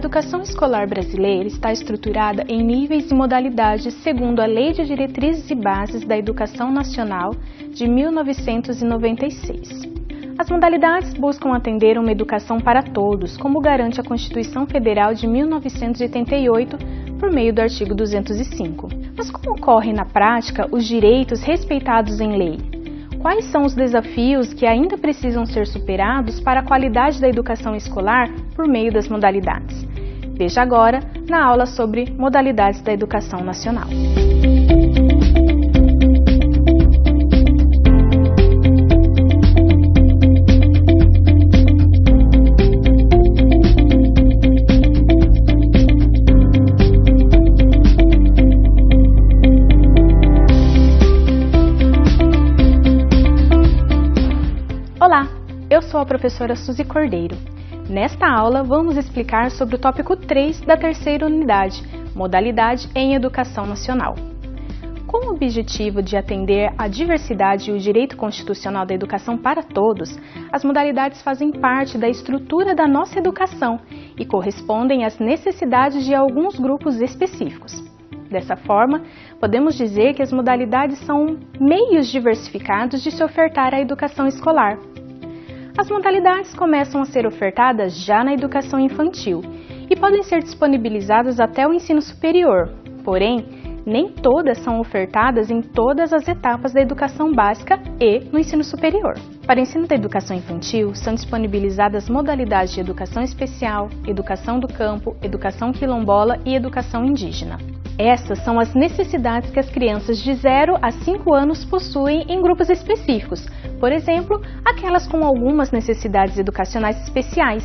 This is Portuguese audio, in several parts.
educação escolar brasileira está estruturada em níveis e modalidades segundo a Lei de Diretrizes e Bases da Educação Nacional de 1996. As modalidades buscam atender uma educação para todos, como garante a Constituição Federal de 1988, por meio do artigo 205. Mas como ocorrem na prática os direitos respeitados em lei? Quais são os desafios que ainda precisam ser superados para a qualidade da educação escolar por meio das modalidades? Veja agora na aula sobre modalidades da educação nacional. Olá, eu sou a professora Suzy Cordeiro. Nesta aula, vamos explicar sobre o tópico 3 da terceira unidade, Modalidade em Educação Nacional. Com o objetivo de atender à diversidade e o direito constitucional da educação para todos, as modalidades fazem parte da estrutura da nossa educação e correspondem às necessidades de alguns grupos específicos. Dessa forma, podemos dizer que as modalidades são meios diversificados de se ofertar a educação escolar. As modalidades começam a ser ofertadas já na educação infantil e podem ser disponibilizadas até o ensino superior, porém, nem todas são ofertadas em todas as etapas da educação básica e no ensino superior. Para o ensino da educação infantil, são disponibilizadas modalidades de educação especial, educação do campo, educação quilombola e educação indígena. Essas são as necessidades que as crianças de 0 a 5 anos possuem em grupos específicos, por exemplo, aquelas com algumas necessidades educacionais especiais.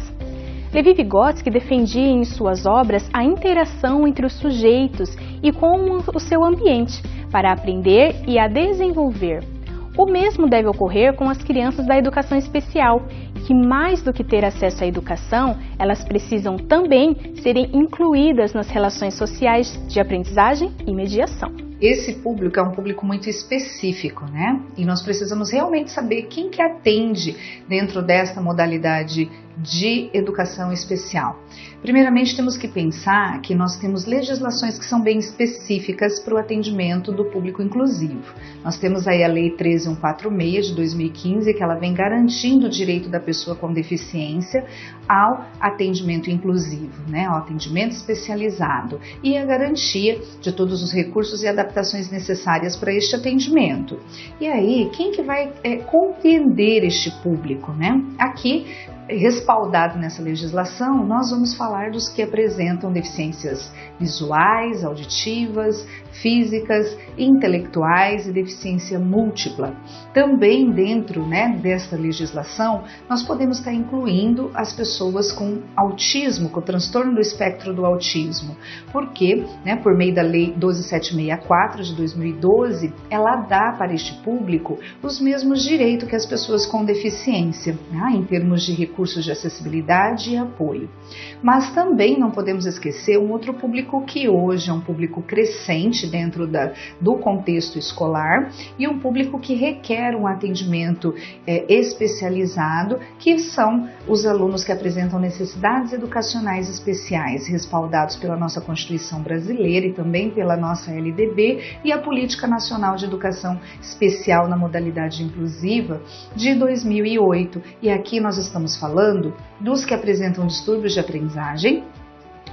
Levi Vygotsky defendia em suas obras a interação entre os sujeitos e com o seu ambiente, para aprender e a desenvolver. O mesmo deve ocorrer com as crianças da educação especial, que mais do que ter acesso à educação, elas precisam também serem incluídas nas relações sociais de aprendizagem e mediação. Esse público é um público muito específico, né? E nós precisamos realmente saber quem que atende dentro desta modalidade de educação especial. Primeiramente, temos que pensar que nós temos legislações que são bem específicas para o atendimento do público inclusivo. Nós temos aí a Lei 13146 de 2015, que ela vem garantindo o direito da pessoa com deficiência ao atendimento inclusivo, né? Ao atendimento especializado e a garantia de todos os recursos e adaptações necessárias para este atendimento. E aí, quem que vai compreender este público, né? Aqui, respaldado nessa legislação, nós vamos falar dos que apresentam deficiências visuais, auditivas, físicas, intelectuais e deficiência múltipla. Também dentro, desta legislação, nós podemos estar incluindo as pessoas com autismo, com transtorno do espectro do autismo, porque, por meio da Lei 12764 de 2012, ela dá para este público os mesmos direitos que as pessoas com deficiência, em termos de recursos de acessibilidade e apoio. Mas também não podemos esquecer um outro público que hoje é um público crescente dentro do contexto escolar e um público que requer um atendimento especializado, que são os alunos que apresentam necessidades educacionais especiais, respaldados pela nossa Constituição brasileira e também pela nossa LDB e a Política Nacional de Educação Especial na Modalidade Inclusiva de 2008. E aqui nós estamos falando dos que apresentam distúrbios de aprendizagem,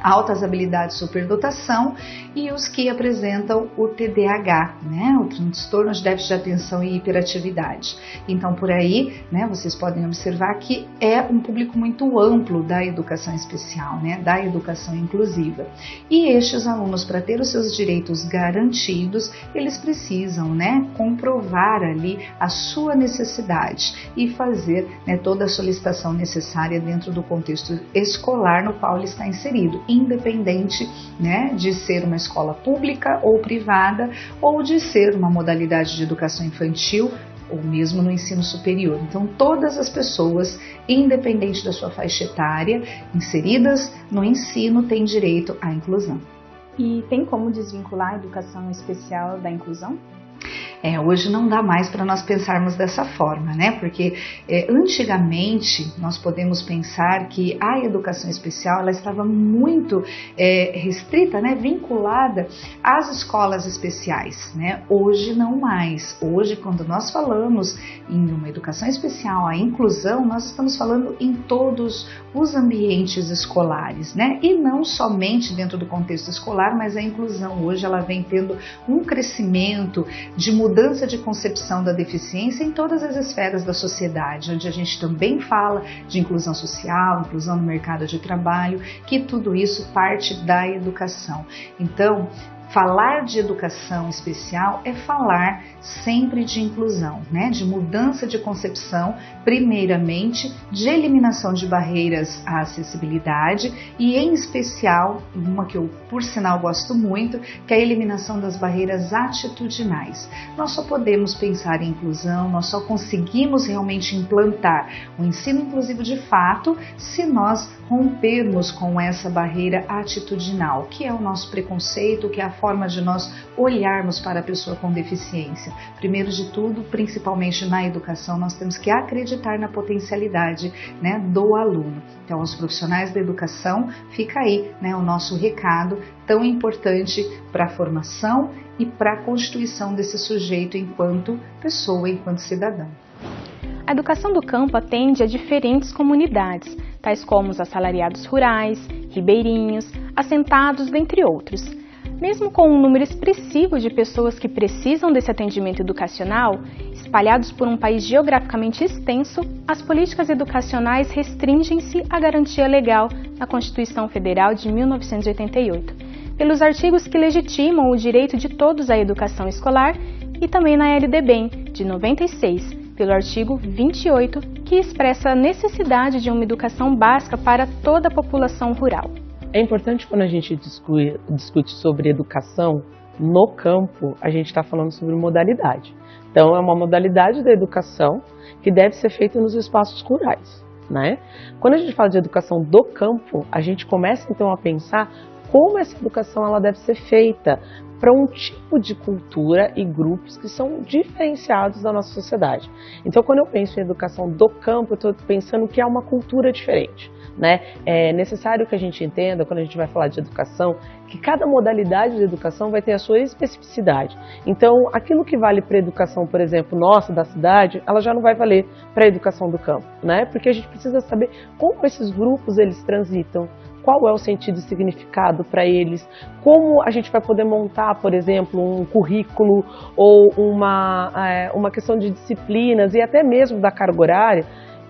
altas habilidades de superdotação e os que apresentam o TDAH, o transtorno de déficit de atenção e hiperatividade. Então, por aí, vocês podem observar que é um público muito amplo da educação especial, da educação inclusiva. E estes alunos, para ter os seus direitos garantidos, eles precisam, comprovar ali a sua necessidade e fazer, toda a solicitação necessária dentro do contexto escolar no qual ele está inserido, independente, de ser uma escola pública ou privada ou de ser uma modalidade de educação infantil ou mesmo no ensino superior. Então, todas as pessoas, independente da sua faixa etária, inseridas no ensino, têm direito à inclusão. E tem como desvincular a educação especial da inclusão? Hoje não dá mais para nós pensarmos dessa forma, né? Porque antigamente nós podemos pensar que a educação especial ela estava muito restrita, né? Vinculada às escolas especiais, né? Hoje não mais. Hoje, quando nós falamos em uma educação especial, a inclusão, nós estamos falando em todos os ambientes escolares, né? E não somente dentro do contexto escolar, mas a inclusão hoje ela vem tendo um crescimento de mudança de concepção da deficiência em todas as esferas da sociedade, onde a gente também fala de inclusão social, inclusão no mercado de trabalho, que tudo isso parte da educação. Então, falar de educação especial é falar sempre de inclusão, né? De mudança de concepção, primeiramente de eliminação de barreiras à acessibilidade e, em especial, uma que eu, por sinal, gosto muito, que é a eliminação das barreiras atitudinais. Nós só podemos pensar em inclusão, nós só conseguimos realmente implantar o ensino inclusivo de fato se nós rompermos com essa barreira atitudinal, que é o nosso preconceito, que é a forma de nós olharmos para a pessoa com deficiência. Primeiro de tudo, principalmente na educação, nós temos que acreditar na potencialidade, né, do aluno. Então, os profissionais da educação, fica aí, né, o nosso recado tão importante para a formação e para a constituição desse sujeito enquanto pessoa, enquanto cidadão. A educação do campo atende a diferentes comunidades, tais como os assalariados rurais, ribeirinhos, assentados, dentre outros. Mesmo com um número expressivo de pessoas que precisam desse atendimento educacional, espalhados por um país geograficamente extenso, as políticas educacionais restringem-se à garantia legal na Constituição Federal de 1988, pelos artigos que legitimam o direito de todos à educação escolar e também na LDBEM, de 96, pelo artigo 28, que expressa a necessidade de uma educação básica para toda a população rural. É importante quando a gente discute sobre educação no campo, a gente está falando sobre modalidade. Então, é uma modalidade da educação que deve ser feita nos espaços rurais, né? Quando a gente fala de educação do campo, a gente começa então a pensar como essa educação ela deve ser feita para um tipo de cultura e grupos que são diferenciados da nossa sociedade. Então, quando eu penso em educação do campo, eu estou pensando que é uma cultura diferente, né? É necessário que a gente entenda, quando a gente vai falar de educação, que cada modalidade de educação vai ter a sua especificidade. Então, aquilo que vale para a educação, por exemplo, nossa, da cidade, ela já não vai valer para a educação do campo, né? Porque a gente precisa saber como esses grupos eles transitam, qual é o sentido e significado para eles, como a gente vai poder montar, por exemplo, um currículo ou uma questão de disciplinas e até mesmo da carga horária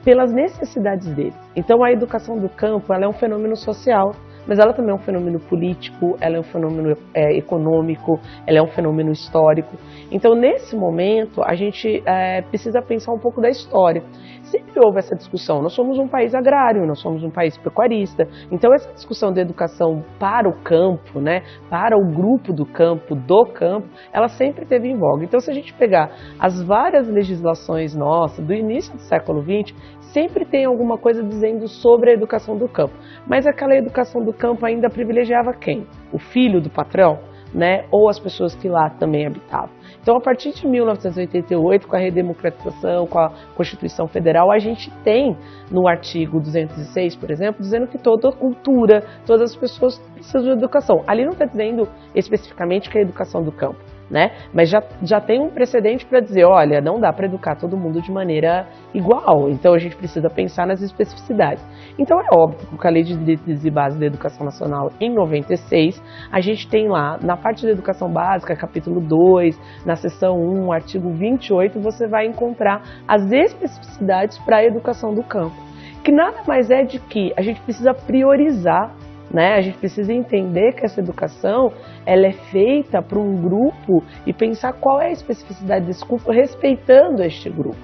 pelas necessidades deles. Então a educação do campo ela é um fenômeno social, mas ela também é um fenômeno político, ela é um fenômeno econômico, ela é um fenômeno histórico. Então nesse momento a gente precisa pensar um pouco da história. Sempre houve essa discussão, nós somos um país agrário, nós somos um país pecuarista, então essa discussão da educação para o campo, né, para o grupo do campo, ela sempre esteve em voga. Então se a gente pegar as várias legislações nossas do início do século XX, sempre tem alguma coisa dizendo sobre a educação do campo. Mas aquela educação do campo ainda privilegiava quem? O filho do patrão, né? Ou as pessoas que lá também habitavam. Então, a partir de 1988, com a redemocratização, com a Constituição Federal, a gente tem no artigo 206, por exemplo, dizendo que toda cultura, todas as pessoas precisam de educação. Ali não está dizendo especificamente que é a educação do campo, né? Mas já tem um precedente para dizer, olha, não dá para educar todo mundo de maneira igual, então a gente precisa pensar nas especificidades. Então é óbvio que com a Lei de Diretrizes e Bases da Educação Nacional em 96, a gente tem lá, na parte da educação básica, capítulo 2, na seção 1, artigo 28, você vai encontrar as especificidades para a educação do campo, que nada mais é de que a gente precisa priorizar, né? A gente precisa entender que essa educação ela é feita para um grupo e pensar qual é a especificidade desse grupo, respeitando este grupo.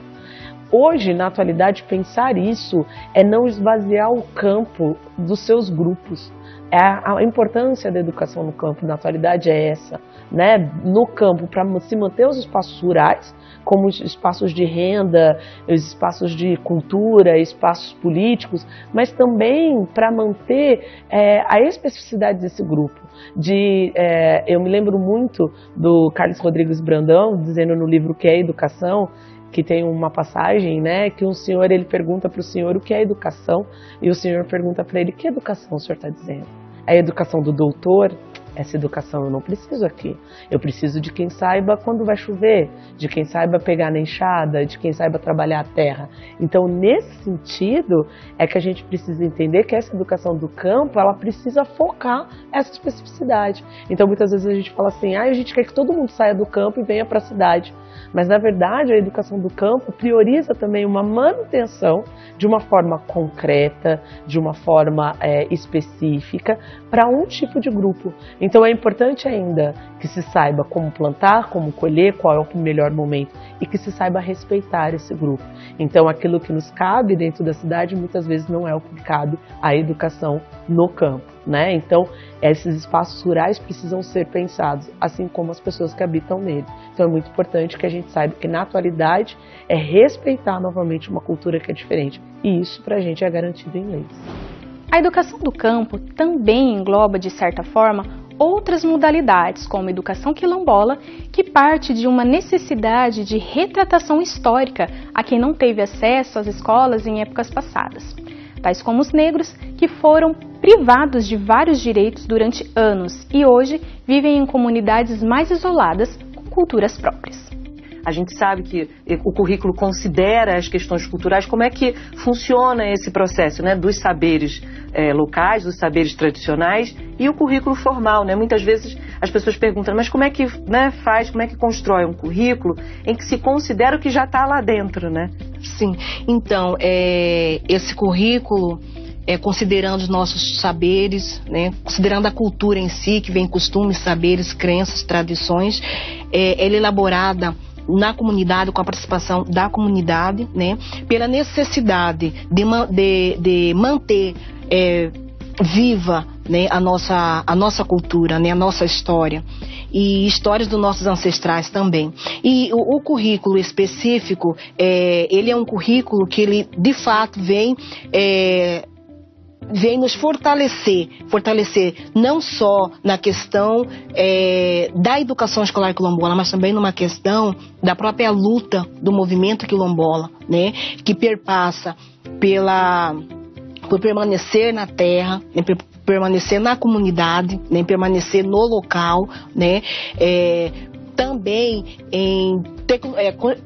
Hoje, na atualidade, pensar isso é não esvaziar o campo dos seus grupos. A importância da educação no campo na atualidade é essa, né, no campo para se manter os espaços rurais, como os espaços de renda, os espaços de cultura, espaços políticos, mas também para manter a especificidade desse grupo. Eu me lembro muito do Carlos Rodrigues Brandão, dizendo no livro O que é Educação, que tem uma passagem, né, que um senhor ele pergunta para o senhor o que é educação, e o senhor pergunta para ele: que educação o senhor está dizendo? É a educação do doutor? Essa educação eu não preciso aqui. Eu preciso de quem saiba quando vai chover, de quem saiba pegar na enxada, de quem saiba trabalhar a terra. Então, nesse sentido, é que a gente precisa entender que essa educação do campo, ela precisa focar essa especificidade. Então, muitas vezes a gente fala assim: a gente quer que todo mundo saia do campo e venha para a cidade. Mas, na verdade, a educação do campo prioriza também uma manutenção de uma forma concreta, de uma forma específica, para um tipo de grupo. Então, é importante ainda que se saiba como plantar, como colher, qual é o melhor momento, e que se saiba respeitar esse grupo. Então, aquilo que nos cabe dentro da cidade, muitas vezes não é o que cabe à educação no campo, né? Então, esses espaços rurais precisam ser pensados, assim como as pessoas que habitam nele. Então, é muito importante que a gente saiba que, na atualidade, é respeitar novamente uma cultura que é diferente. E isso, para a gente, é garantido em leis. A educação do campo também engloba, de certa forma, outras modalidades, como a educação quilombola, que parte de uma necessidade de retratação histórica a quem não teve acesso às escolas em épocas passadas, tais como os negros, que foram privados de vários direitos durante anos e hoje vivem em comunidades mais isoladas, com culturas próprias. A gente sabe que o currículo considera as questões culturais. Como é que funciona esse processo, né, dos saberes locais, dos saberes tradicionais e o currículo formal, né? Muitas vezes as pessoas perguntam: mas como é que, né, faz, como é que constrói um currículo em que se considera o que já está lá dentro, né? Sim, então, esse currículo, considerando os nossos saberes, né, considerando a cultura em si, que vem costumes, saberes, crenças, tradições, ela é elaborada na comunidade, com a participação da comunidade, né, pela necessidade de manter viva, né, a nossa cultura, né, a nossa história e histórias dos nossos ancestrais também. E o currículo específico, ele é um currículo que ele de fato vem nos fortalecer não só na questão da educação escolar quilombola, mas também numa questão da própria luta do movimento quilombola, né, que perpassa por permanecer na terra, né, por permanecer na comunidade, né, permanecer no local, né, também em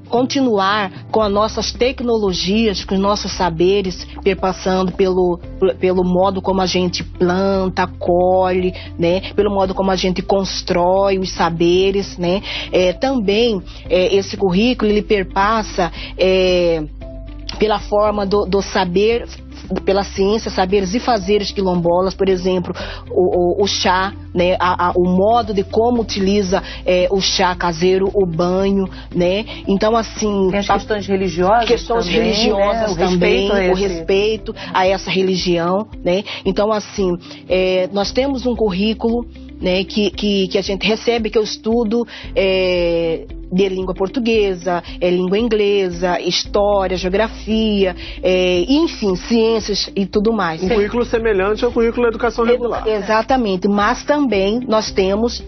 continuar com as nossas tecnologias, com os nossos saberes, perpassando pelo modo como a gente planta, colhe, né, pelo modo como a gente constrói os saberes, né. Também esse currículo ele perpassa pela forma do saber, pela ciência, saberes e fazeres quilombolas, por exemplo, o chá, né, o modo de como utiliza o chá caseiro, o banho, né. Então, assim, tem as questões religiosas, religiosas também, o respeito a essa religião, né. Então, assim, nós temos um currículo, né, que a gente recebe, que eu estudo de língua portuguesa, língua inglesa, história, geografia, enfim, ciências e tudo mais. Um currículo semelhante ao currículo da educação regular. Exatamente, mas também nós temos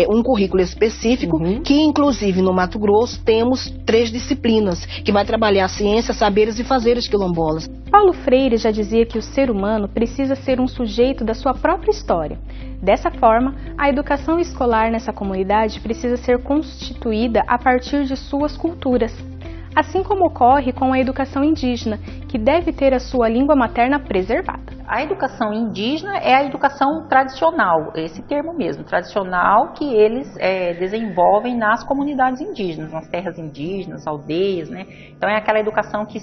um currículo específico, que inclusive no Mato Grosso temos 3 disciplinas, que vai trabalhar ciências, saberes e fazeres quilombolas. Paulo Freire já dizia que o ser humano precisa ser um sujeito da sua própria história. Dessa forma, a educação escolar nessa comunidade precisa ser constituída a partir de suas culturas, assim como ocorre com a educação indígena, que deve ter a sua língua materna preservada. A educação indígena é a educação tradicional, esse termo mesmo, tradicional, que eles desenvolvem nas comunidades indígenas, nas terras indígenas, aldeias, né? Então é aquela educação que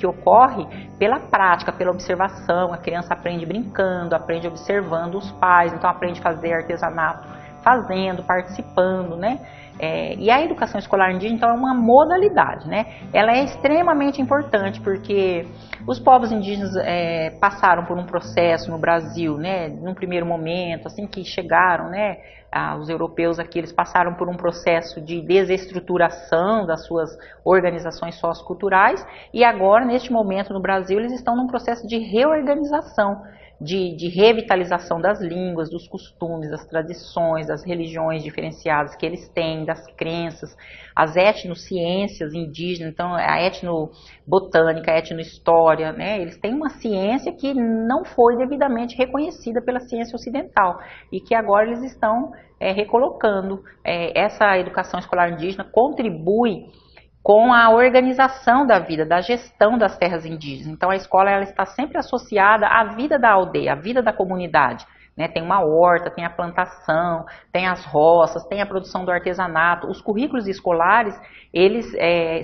ocorre pela prática, pela observação. A criança aprende brincando, aprende observando os pais, então aprende a fazer artesanato fazendo, participando, né? E a educação escolar indígena, então, é uma modalidade, né? Ela é extremamente importante porque os povos indígenas passaram por um processo no Brasil, né? Num primeiro momento, assim que chegaram, né? Os europeus aqui, eles passaram por um processo de desestruturação das suas organizações socioculturais e agora, neste momento no Brasil, eles estão num processo de reorganização, de revitalização das línguas, dos costumes, das tradições, das religiões diferenciadas que eles têm, das crenças, as etnociências indígenas, então a etnobotânica, a etnohistória, né? Eles têm uma ciência que não foi devidamente reconhecida pela ciência ocidental e que agora eles estão recolocando. Essa educação escolar indígena contribui com a organização da vida, da gestão das terras indígenas. Então a escola ela está sempre associada à vida da aldeia, à vida da comunidade, né? Tem uma horta, tem a plantação, tem as roças, tem a produção do artesanato. Os currículos escolares, eles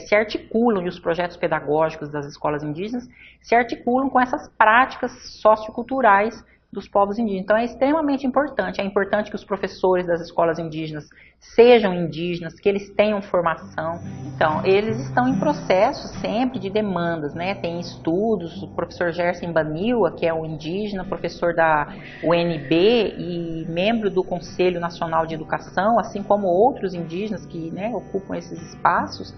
se articulam, e os projetos pedagógicos das escolas indígenas se articulam com essas práticas socioculturais dos povos indígenas. Então é extremamente importante. É importante que os professores das escolas indígenas sejam indígenas, que eles tenham formação. Então, eles estão em processo sempre de demandas, né? Tem estudos, o professor Gerson Baniwa, que é um indígena, professor da UNB e membro do Conselho Nacional de Educação, assim como outros indígenas que, né, ocupam esses espaços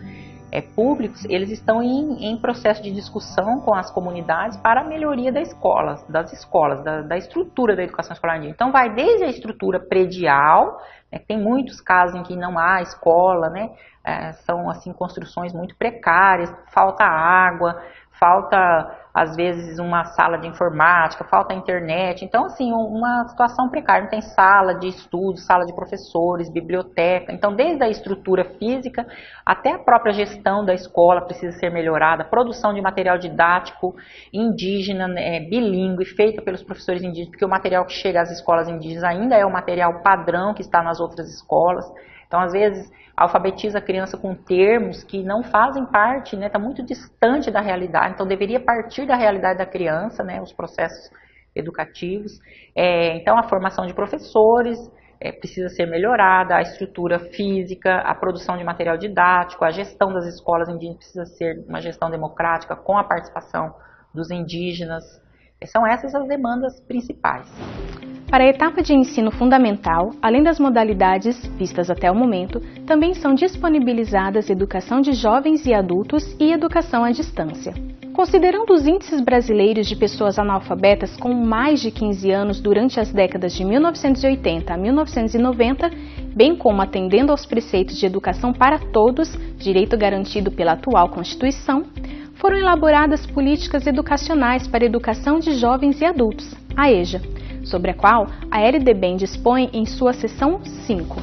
públicos, eles estão em processo de discussão com as comunidades para a melhoria das escolas, da estrutura da educação escolar indígena. Então vai desde a estrutura predial, né, tem muitos casos em que não há escola, né, são assim construções muito precárias, falta água, falta às vezes uma sala de informática, falta internet, então assim, uma situação precária, não tem sala de estudo, sala de professores, biblioteca, então desde a estrutura física até a própria gestão da escola precisa ser melhorada, produção de material didático indígena, bilíngue, feita pelos professores indígenas, porque o material que chega às escolas indígenas ainda é o material padrão que está nas outras escolas. Então, às vezes, alfabetiza a criança com termos que não fazem parte, né, está muito distante da realidade, então deveria partir da realidade da criança, né, os processos educativos. Então, a formação de professores precisa ser melhorada, a estrutura física, a produção de material didático, a gestão das escolas indígenas precisa ser uma gestão democrática com a participação dos indígenas. São essas as demandas principais. Para a etapa de ensino fundamental, além das modalidades vistas até o momento, também são disponibilizadas educação de jovens e adultos e educação à distância. Considerando os índices brasileiros de pessoas analfabetas com mais de 15 anos durante as décadas de 1980 a 1990, bem como atendendo aos preceitos de educação para todos, direito garantido pela atual Constituição, foram elaboradas políticas educacionais para a educação de jovens e adultos, a EJA, sobre a qual a LDBEM dispõe em sua seção 5.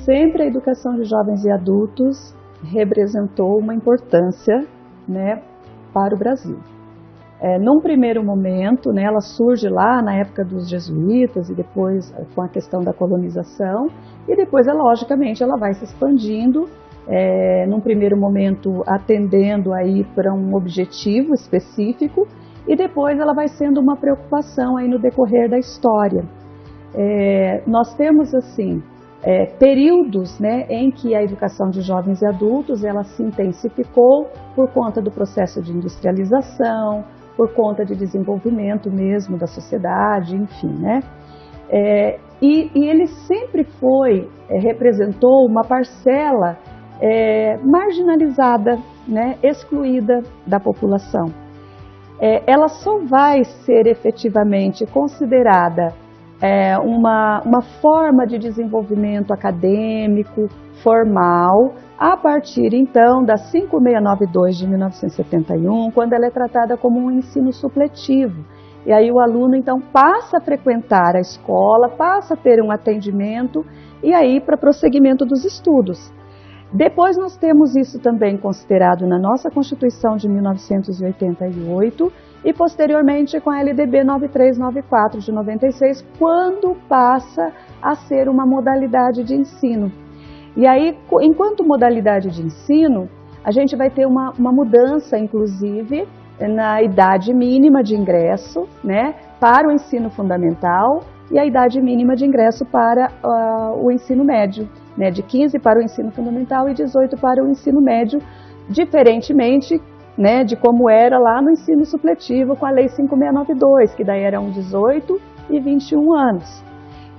Sempre a educação de jovens e adultos representou uma importância, né, para o Brasil. Num primeiro momento, né, ela surge lá na época dos jesuítas e depois com a questão da colonização, e depois, logicamente, ela vai se expandindo, num primeiro momento atendendo aí para um objetivo específico, e depois ela vai sendo uma preocupação aí no decorrer da história. Nós temos assim períodos, né, em que a educação de jovens e adultos ela se intensificou por conta do processo de industrialização, por conta de desenvolvimento mesmo da sociedade, enfim, né? E ele sempre representou uma parcela marginalizada, né, excluída da população. Ela só vai ser efetivamente considerada uma forma de desenvolvimento acadêmico, formal, a partir então da 5692 de 1971, quando ela é tratada como um ensino supletivo. E aí o aluno então passa a frequentar a escola, passa a ter um atendimento e aí para prosseguimento dos estudos. Depois nós temos isso também considerado na nossa Constituição de 1988 e posteriormente com a LDB 9394 de 96, quando passa a ser uma modalidade de ensino. E aí, enquanto modalidade de ensino, a gente vai ter uma mudança, inclusive, na idade mínima de ingresso, né, para o ensino fundamental, e a idade mínima de ingresso para o ensino médio, né, de 15 para o ensino fundamental e 18 para o ensino médio, diferentemente, né, de como era lá no ensino supletivo com a Lei 5692, que daí eram 18 e 21 anos.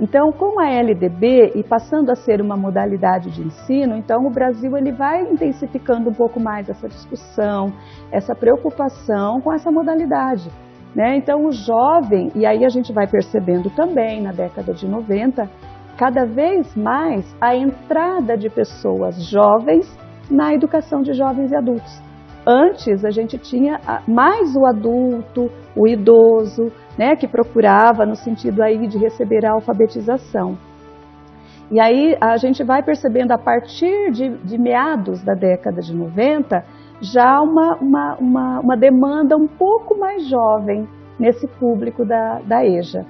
Então, com a LDB e passando a ser uma modalidade de ensino, então o Brasil ele vai intensificando um pouco mais essa discussão, essa preocupação com essa modalidade, né? Então, o jovem, e aí a gente vai percebendo também na década de 90, cada vez mais a entrada de pessoas jovens na educação de jovens e adultos. Antes a gente tinha mais o adulto, o idoso, né, que procurava no sentido aí de receber a alfabetização. E aí a gente vai percebendo a partir de meados da década de 90 já uma demanda um pouco mais jovem nesse público da EJA,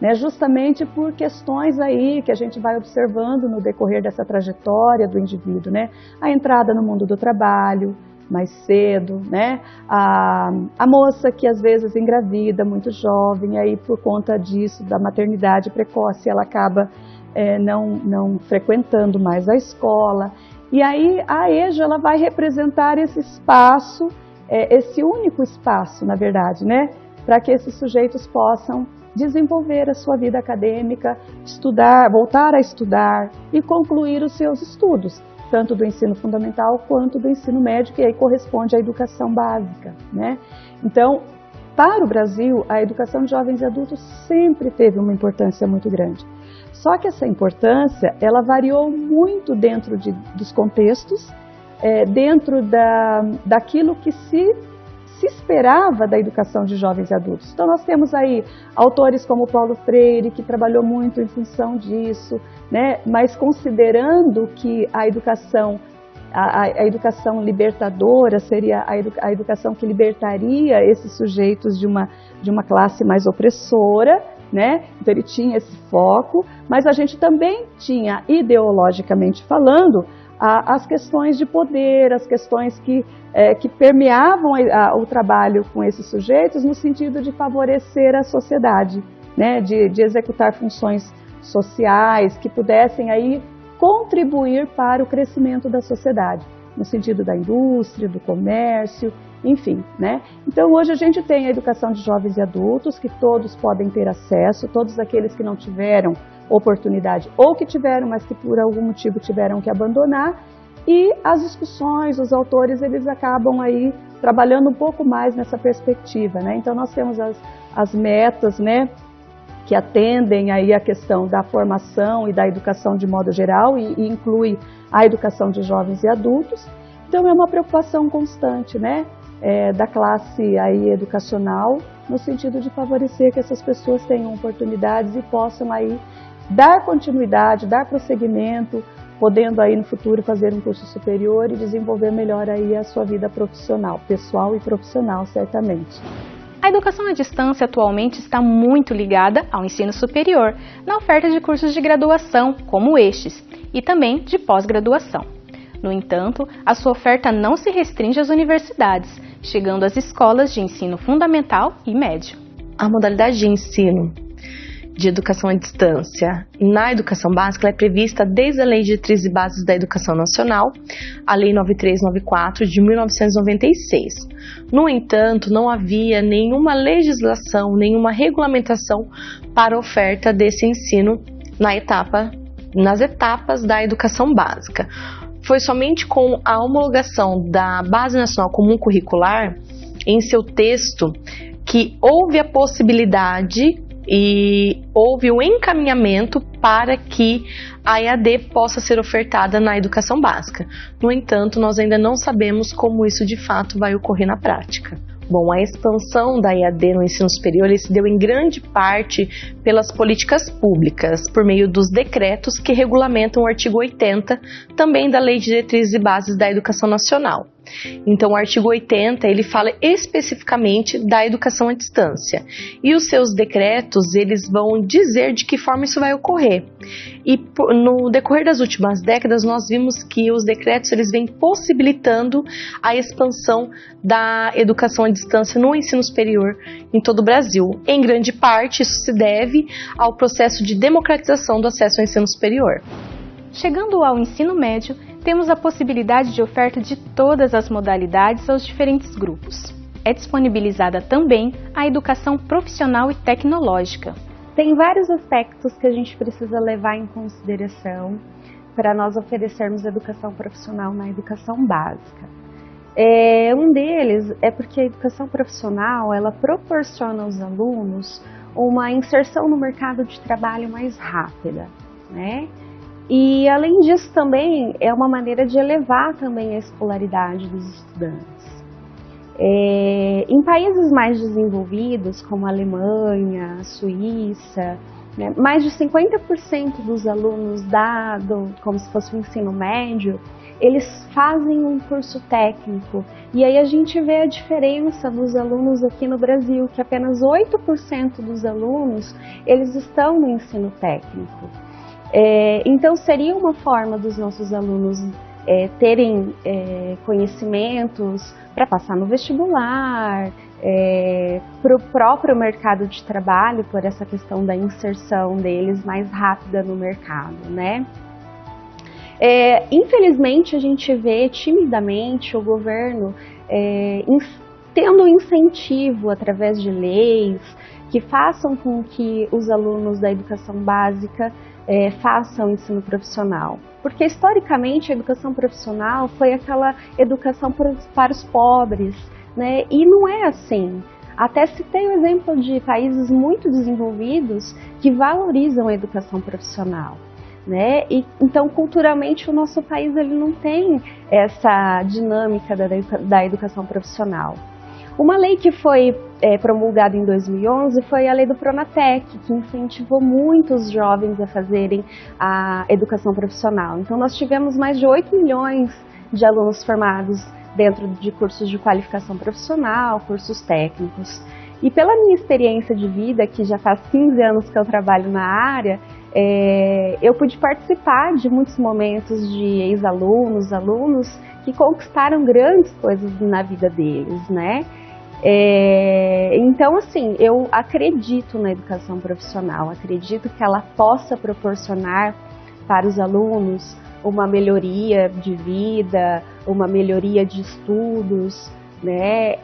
né, justamente por questões aí que a gente vai observando no decorrer dessa trajetória do indivíduo, né, a entrada no mundo do trabalho mais cedo, né? A moça que às vezes engravida muito jovem, aí por conta disso, da maternidade precoce, ela acaba não frequentando mais a escola. E aí a EJA ela vai representar esse espaço, esse único espaço, na verdade, né? Para que esses sujeitos possam desenvolver a sua vida acadêmica, estudar, voltar a estudar e concluir os seus estudos, tanto do ensino fundamental quanto do ensino médio, que aí corresponde à educação básica, né? Então, para o Brasil, a educação de jovens e adultos sempre teve uma importância muito grande. Só que essa importância, ela variou muito dentro dos contextos, dentro daquilo que se esperava da educação de jovens e adultos. Então nós temos aí autores como Paulo Freire, que trabalhou muito em função disso, né? Mas considerando que a educação libertadora seria a educação que libertaria esses sujeitos de uma classe mais opressora, né? Então ele tinha esse foco, mas a gente também tinha, ideologicamente falando, as questões de poder, as questões que permeavam o trabalho com esses sujeitos no sentido de favorecer a sociedade, né? De executar funções sociais que pudessem aí contribuir para o crescimento da sociedade, no sentido da indústria, do comércio, enfim, né? Então hoje a gente tem a educação de jovens e adultos, que todos podem ter acesso, todos aqueles que não tiveram oportunidade ou que tiveram, mas que por algum motivo tiveram que abandonar, e as discussões, os autores, eles acabam aí trabalhando um pouco mais nessa perspectiva, né? Então nós temos as metas, né, que atendem aí a questão da formação e da educação de modo geral e inclui a educação de jovens e adultos. Então é uma preocupação constante, né, da classe aí educacional, no sentido de favorecer que essas pessoas tenham oportunidades e possam aí dar continuidade, dar prosseguimento, podendo aí no futuro fazer um curso superior e desenvolver melhor aí a sua vida profissional, pessoal e profissional, certamente. A educação à distância atualmente está muito ligada ao ensino superior, na oferta de cursos de graduação, como estes, e também de pós-graduação. No entanto, a sua oferta não se restringe às universidades, chegando às escolas de ensino fundamental e médio. A modalidade de ensino de educação à distância na educação básica é prevista desde a Lei de Diretrizes e Bases da Educação Nacional, a Lei 9394 de 1996. No entanto, não havia nenhuma legislação, nenhuma regulamentação para a oferta desse ensino nas etapas da educação básica. Foi somente com a homologação da Base Nacional Comum Curricular, em seu texto, que houve a possibilidade e houve o encaminhamento para que a EAD possa ser ofertada na educação básica. No entanto, nós ainda não sabemos como isso de fato vai ocorrer na prática. Bom, a expansão da EAD no ensino superior se deu em grande parte pelas políticas públicas, por meio dos decretos que regulamentam o artigo 80, também da Lei de Diretrizes e Bases da Educação Nacional. Então, o artigo 80, ele fala especificamente da educação à distância. E os seus decretos, eles vão dizer de que forma isso vai ocorrer. E no decorrer das últimas décadas, nós vimos que os decretos, eles vêm possibilitando a expansão da educação à distância no ensino superior em todo o Brasil. Em grande parte, isso se deve ao processo de democratização do acesso ao ensino superior. Chegando ao ensino médio, temos a possibilidade de oferta de todas as modalidades aos diferentes grupos. É disponibilizada também a educação profissional e tecnológica. Tem vários aspectos que a gente precisa levar em consideração para nós oferecermos educação profissional na educação básica. Um deles é porque a educação profissional, ela proporciona aos alunos uma inserção no mercado de trabalho mais rápida, né? E, além disso, também é uma maneira de elevar também a escolaridade dos estudantes. Em países mais desenvolvidos, como a Alemanha, a Suíça, né, mais de 50% dos alunos como se fosse um ensino médio, eles fazem um curso técnico. E aí a gente vê a diferença dos alunos aqui no Brasil, que apenas 8% dos alunos, eles estão no ensino técnico. Então, seria uma forma dos nossos alunos terem conhecimentos para passar no vestibular, para o próprio mercado de trabalho, por essa questão da inserção deles mais rápida no mercado, né? Infelizmente, a gente vê timidamente o governo tendo um incentivo através de leis que façam com que os alunos da educação básica façam ensino profissional. Porque, historicamente, a educação profissional foi aquela educação para os pobres, né? E não é assim. Até citei o exemplo de países muito desenvolvidos que valorizam a educação profissional, né? E, então, culturalmente, o nosso país ele não tem essa dinâmica da educação profissional. Uma lei que foi promulgada em 2011 foi a lei do Pronatec, que incentivou muito os jovens a fazerem a educação profissional. Então, nós tivemos mais de 8 milhões de alunos formados dentro de cursos de qualificação profissional, cursos técnicos. E pela minha experiência de vida, que já faz 15 anos que eu trabalho na área, eu pude participar de muitos momentos de ex-alunos, alunos que conquistaram grandes coisas na vida deles, né? Então, assim, eu acredito na educação profissional, acredito que ela possa proporcionar para os alunos uma melhoria de vida, uma melhoria de estudos, né?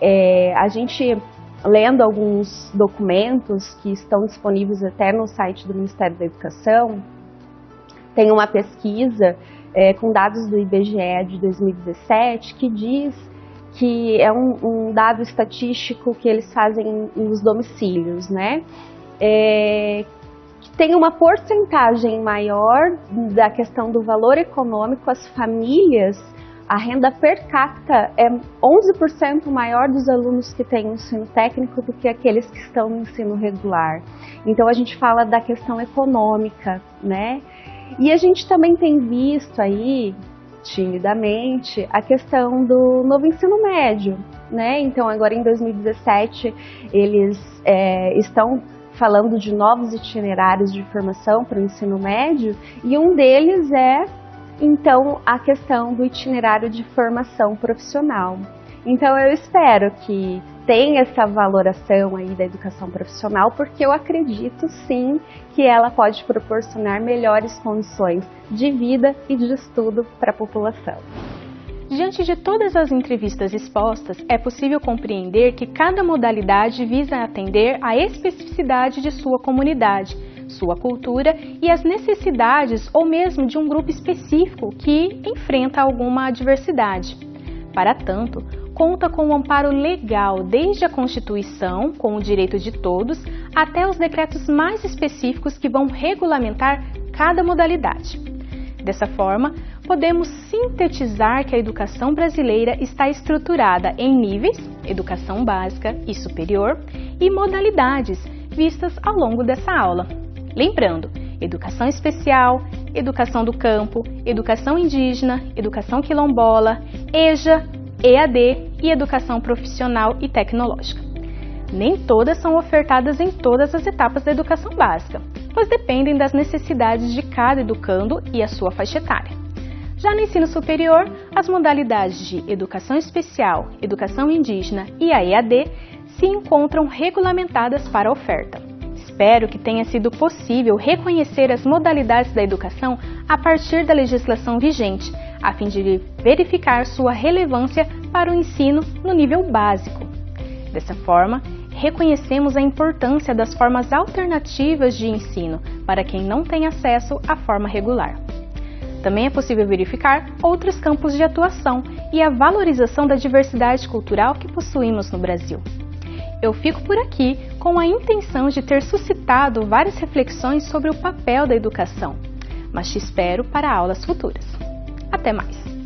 A gente, lendo alguns documentos que estão disponíveis até no site do Ministério da Educação, tem uma pesquisa com dados do IBGE de 2017 que diz que é um dado estatístico que eles fazem nos domicílios, né? Que tem uma porcentagem maior da questão do valor econômico, as famílias, a renda per capita é 11% maior dos alunos que têm ensino técnico do que aqueles que estão no ensino regular. Então, a gente fala da questão econômica, né? E a gente também tem visto aí, timidamente, a questão do novo ensino médio, né? Então, agora em 2017, eles estão falando de novos itinerários de formação para o ensino médio, e um deles então, a questão do itinerário de formação profissional. Então, eu espero que tenha essa valoração aí da educação profissional, porque eu acredito, sim, que ela pode proporcionar melhores condições de vida e de estudo para a população. Diante de todas as entrevistas expostas, é possível compreender que cada modalidade visa atender à especificidade de sua comunidade, sua cultura e as necessidades ou mesmo de um grupo específico que enfrenta alguma adversidade. Para tanto, conta com um amparo legal desde a Constituição, com o direito de todos, até os decretos mais específicos que vão regulamentar cada modalidade. Dessa forma, podemos sintetizar que a educação brasileira está estruturada em níveis, educação básica e superior, e modalidades vistas ao longo dessa aula. Lembrando, educação especial, educação do campo, educação indígena, educação quilombola, EJA, EAD e educação profissional e tecnológica. Nem todas são ofertadas em todas as etapas da educação básica, pois dependem das necessidades de cada educando e a sua faixa etária. Já no ensino superior, as modalidades de educação especial, educação indígena e a EAD se encontram regulamentadas para a oferta. Espero que tenha sido possível reconhecer as modalidades da educação a partir da legislação vigente, a fim de verificar sua relevância para o ensino no nível básico. Dessa forma, reconhecemos a importância das formas alternativas de ensino para quem não tem acesso à forma regular. Também é possível verificar outros campos de atuação e a valorização da diversidade cultural que possuímos no Brasil. Eu fico por aqui com a intenção de ter suscitado várias reflexões sobre o papel da educação, mas te espero para aulas futuras. Até mais!